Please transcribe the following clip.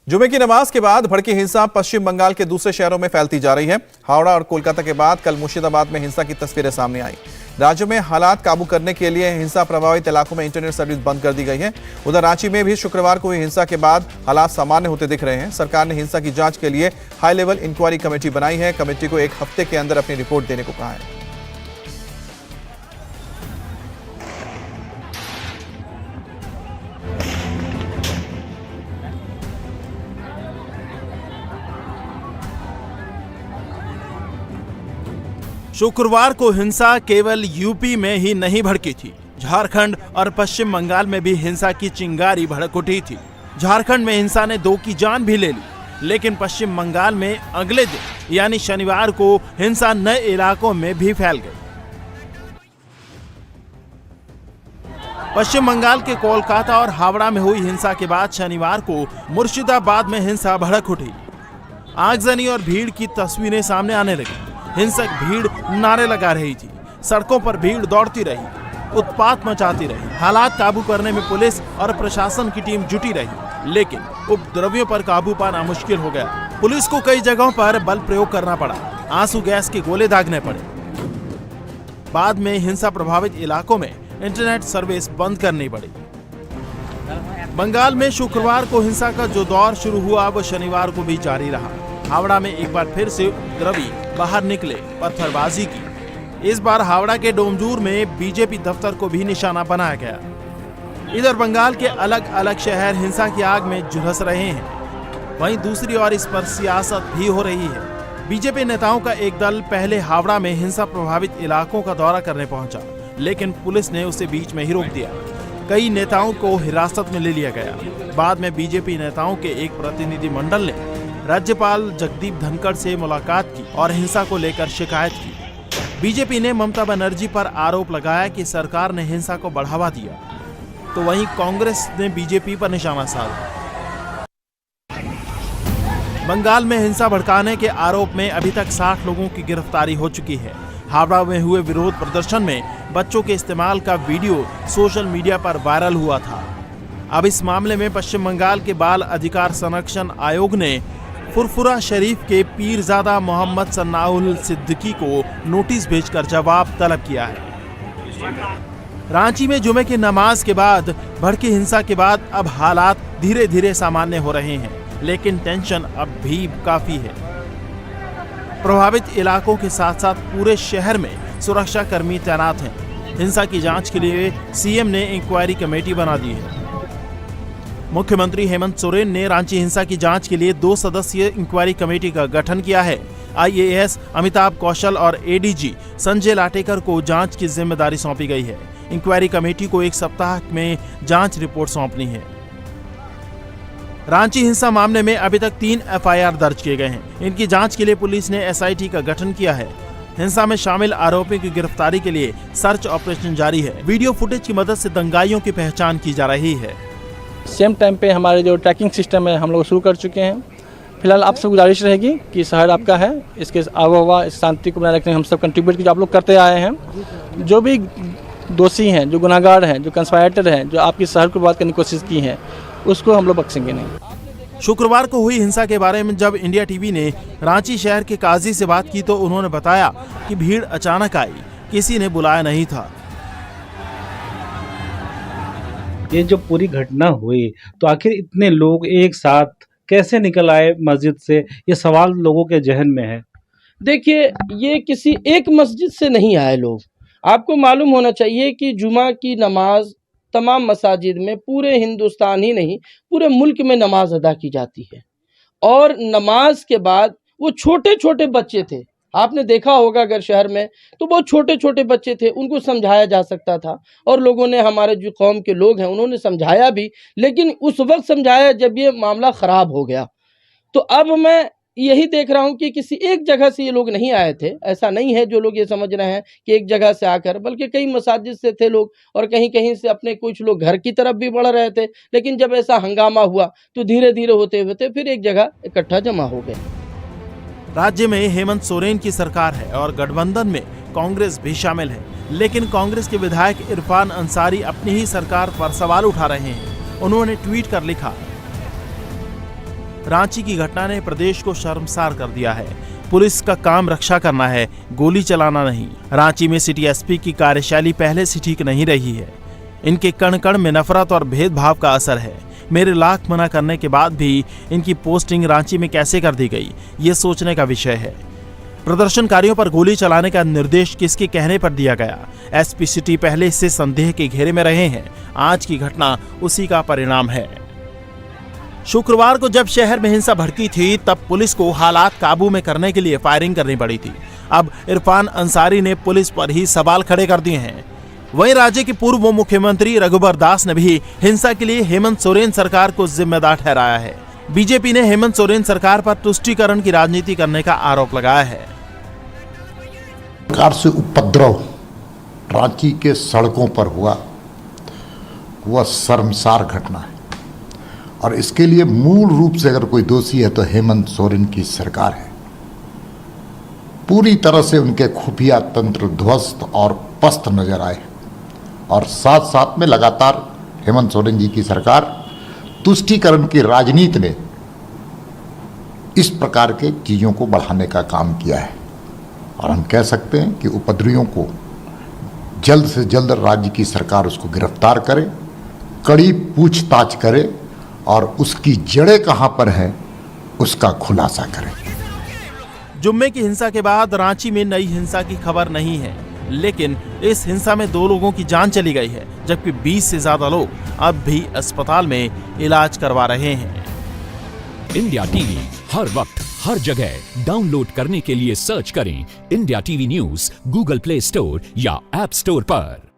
जुमे की नमाज के बाद भड़की हिंसा पश्चिम बंगाल के दूसरे शहरों में फैलती जा रही है। हावड़ा और कोलकाता के बाद कल मुर्शिदाबाद में हिंसा की तस्वीरें सामने आई। राज्य में हालात काबू करने के लिए हिंसा प्रभावित इलाकों में इंटरनेट सर्विस बंद कर दी गई है। उधर रांची में भी शुक्रवार को हुई हिंसा के बाद हालात सामान्य होते दिख रहे हैं। सरकार ने हिंसा की जांच के लिए हाई लेवल इंक्वायरी कमेटी बनाई है। कमेटी को 1 हफ्ते के अंदर अपनी रिपोर्ट देने को कहा है। शुक्रवार को हिंसा केवल यूपी में ही नहीं भड़की थी, झारखंड और पश्चिम बंगाल में भी हिंसा की चिंगारी भड़क उठी थी। झारखंड में हिंसा ने 2 की जान भी ले ली, लेकिन पश्चिम बंगाल में अगले दिन यानी शनिवार को हिंसा नए इलाकों में भी फैल गई। पश्चिम बंगाल के कोलकाता और हावड़ा में हुई हिंसा के बाद शनिवार को मुर्शिदाबाद में हिंसा भड़क उठी। आगजनी और भीड़ की तस्वीरें सामने आने लगी। हिंसक भीड़ नारे लगा रही थी, सड़कों पर भीड़ दौड़ती रही, उत्पात मचाती रही। हालात काबू करने में पुलिस और प्रशासन की टीम जुटी रही, लेकिन उपद्रवियों पर काबू पाना मुश्किल हो गया। पुलिस को कई जगहों पर बल प्रयोग करना पड़ा, आंसू गैस के गोले दागने पड़े। बाद में हिंसा प्रभावित इलाकों में इंटरनेट सर्विस बंद करनी पड़ी। बंगाल में शुक्रवार को हिंसा का जो दौर शुरू हुआ वो शनिवार को भी जारी रहा। हावड़ा में एक बार फिर से उपद्रवी बाहर निकले, पत्थरबाजी की। इस बार हावड़ा के डोमजूर में बीजेपी दफ्तर को भी निशाना बनाया गया। इधर बंगाल के अलग अलग शहर हिंसा की आग में झुलस रहे हैं, वहीं दूसरी ओर इस पर सियासत भी हो रही है। बीजेपी नेताओं का एक दल पहले हावड़ा में हिंसा प्रभावित इलाकों का दौरा करने पहुंचा, लेकिन पुलिस ने उसे बीच में ही रोक दिया। कई नेताओं को हिरासत में ले लिया गया। बाद में बीजेपी नेताओं के एक प्रतिनिधि मंडल ने राज्यपाल जगदीप धनखड़ से मुलाकात की और हिंसा को लेकर शिकायत की। बीजेपी ने ममता बनर्जी पर आरोप लगाया कि सरकार ने हिंसा को बढ़ावा दिया, तो वहीं कांग्रेस ने बीजेपी पर निशाना साधा। बंगाल में हिंसा भड़काने के आरोप में अभी तक 60 लोगों की गिरफ्तारी हो चुकी है। हावड़ा में हुए विरोध प्रदर्शन में बच्चों के इस्तेमाल का वीडियो सोशल मीडिया पर वायरल हुआ था। अब इस मामले में पश्चिम बंगाल के बाल अधिकार संरक्षण आयोग ने फुरफुरा शरीफ के पीरजादा मोहम्मद सन्नाउल सिद्दीकी को नोटिस भेजकर जवाब तलब किया है। रांची में जुमे की नमाज के बाद भड़की हिंसा के बाद अब हालात धीरे धीरे सामान्य हो रहे हैं, लेकिन टेंशन अब भी काफी है। प्रभावित इलाकों के साथ साथ पूरे शहर में सुरक्षा कर्मी तैनात हैं। हिंसा की जांच के लिए सीएम ने इंक्वायरी कमेटी बना दी है। मुख्यमंत्री हेमंत सोरेन ने रांची हिंसा की जांच के लिए 2 सदस्यीय इंक्वायरी कमेटी का गठन किया है। आईएएस अमिताभ कौशल और एडीजी संजय लाटेकर को जांच की जिम्मेदारी सौंपी गई है। इंक्वायरी कमेटी को 1 सप्ताह में जांच रिपोर्ट सौंपनी है। रांची हिंसा मामले में अभी तक 3 एफआईआर दर्ज किए गए हैं। इनकी जांच के लिए पुलिस ने एसआईटी का गठन किया है। हिंसा में शामिल आरोपियों की गिरफ्तारी के लिए सर्च ऑपरेशन जारी है। वीडियो फुटेज की मदद से दंगाइयों की पहचान की जा रही है। सेम टाइम पे हमारे जो ट्रैकिंग सिस्टम है हम लोग शुरू कर चुके हैं। फिलहाल आपसे गुजारिश रहेगी कि शहर आपका है, इसके आबोहवा इस शांति को बनाए रखने हम सब कंट्रीब्यूट जो आप लोग करते आए हैं। जो भी दोषी हैं, जो गुनाहगार हैं, जो कंस्पायरेटर हैं, जो आपकी शहर को बर्बाद करने की कोशिश की है, उसको हम लोग बख्शेंगे नहीं। शुक्रवार को हुई हिंसा के बारे में जब इंडिया टीवी ने रांची शहर के काजी से बात की तो उन्होंने बताया कि भीड़ अचानक आई, किसी ने बुलाया नहीं था। ये जो पूरी घटना हुई तो आखिर इतने लोग एक साथ कैसे निकल आए मस्जिद से, ये सवाल लोगों के जहन में है। देखिए, ये किसी एक मस्जिद से नहीं आए लोग। आपको मालूम होना चाहिए कि जुमा की नमाज तमाम मसाजिद में पूरे हिंदुस्तान ही नहीं पूरे मुल्क में नमाज अदा की जाती है। और नमाज के बाद वो छोटे छोटे बच्चे थे, आपने देखा होगा अगर शहर में तो बहुत छोटे छोटे बच्चे थे, उनको समझाया जा सकता था। और लोगों ने, हमारे जो कौम के लोग हैं उन्होंने समझाया भी, लेकिन उस वक्त समझाया जब ये मामला ख़राब हो गया। तो अब मैं यही देख रहा हूँ कि किसी एक जगह से ये लोग नहीं आए थे। ऐसा नहीं है जो लोग ये समझ रहे हैं कि एक जगह से आकर, बल्कि कई मसाजिद से थे लोग और कहीं कहीं से अपने कुछ लोग घर की तरफ भी बढ़ रहे थे। लेकिन जब ऐसा हंगामा हुआ तो धीरे धीरे होते होते फिर एक जगह इकट्ठा जमा हो गए। राज्य में हेमंत सोरेन की सरकार है और गठबंधन में कांग्रेस भी शामिल है, लेकिन कांग्रेस के विधायक इरफान अंसारी अपनी ही सरकार पर सवाल उठा रहे हैं। उन्होंने ट्वीट कर लिखा, रांची की घटना ने प्रदेश को शर्मसार कर दिया है। पुलिस का काम रक्षा करना है, गोली चलाना नहीं। रांची में सिटी एसपी की कार्यशैली पहले से ठीक नहीं रही है। इनके कण कण में नफरत और भेदभाव का असर है। मेरे लाख मना करने के बाद भी इनकी पोस्टिंग रांची में कैसे कर दी गई, ये सोचने का विषय है। प्रदर्शनकारियों पर गोली चलाने का निर्देश किसके कहने पर दिया गया? एसपी सिटी पहले से संदेह के घेरे में रहे हैं। आज की घटना उसी का परिणाम है। शुक्रवार को जब शहर में हिंसा भड़की थी, तब पुलिस को हालात काबू में करने के लिए फायरिंग करनी पड़ी थी। अब इरफान अंसारी ने पुलिस पर ही सवाल खड़े कर दिए हैं। वहीं राज्य के पूर्व मुख्यमंत्री रघुबर दास ने भी हिंसा के लिए हेमंत सोरेन सरकार को जिम्मेदार ठहराया है। बीजेपी ने हेमंत सोरेन सरकार पर तुष्टीकरण की राजनीति करने का आरोप लगाया है। सरकार से उपद्रव रांची के सड़कों पर हुआ, वह शर्मसार घटना है और इसके लिए मूल रूप से अगर कोई दोषी है तो हेमंत सोरेन की सरकार है। पूरी तरह से उनके खुफिया तंत्र ध्वस्त और पस्त नजर आए और साथ साथ में लगातार हेमंत सोरेन जी की सरकार तुष्टीकरण की राजनीति ने इस प्रकार के चीज़ों को बढ़ाने का काम किया है। और हम कह सकते हैं कि उपद्रवियों को जल्द से जल्द राज्य की सरकार उसको गिरफ्तार करे, कड़ी पूछताछ करे और उसकी जड़ें कहां पर हैं उसका खुलासा करें। जुम्मे की हिंसा के बाद रांची में नई हिंसा की खबर नहीं है, लेकिन इस हिंसा में 2 लोगों की जान चली गई है, जबकि 20 से ज्यादा लोग अब भी अस्पताल में इलाज करवा रहे हैं। इंडिया टीवी हर वक्त हर जगह डाउनलोड करने के लिए सर्च करें India TV news Google play store या ऐप स्टोर पर।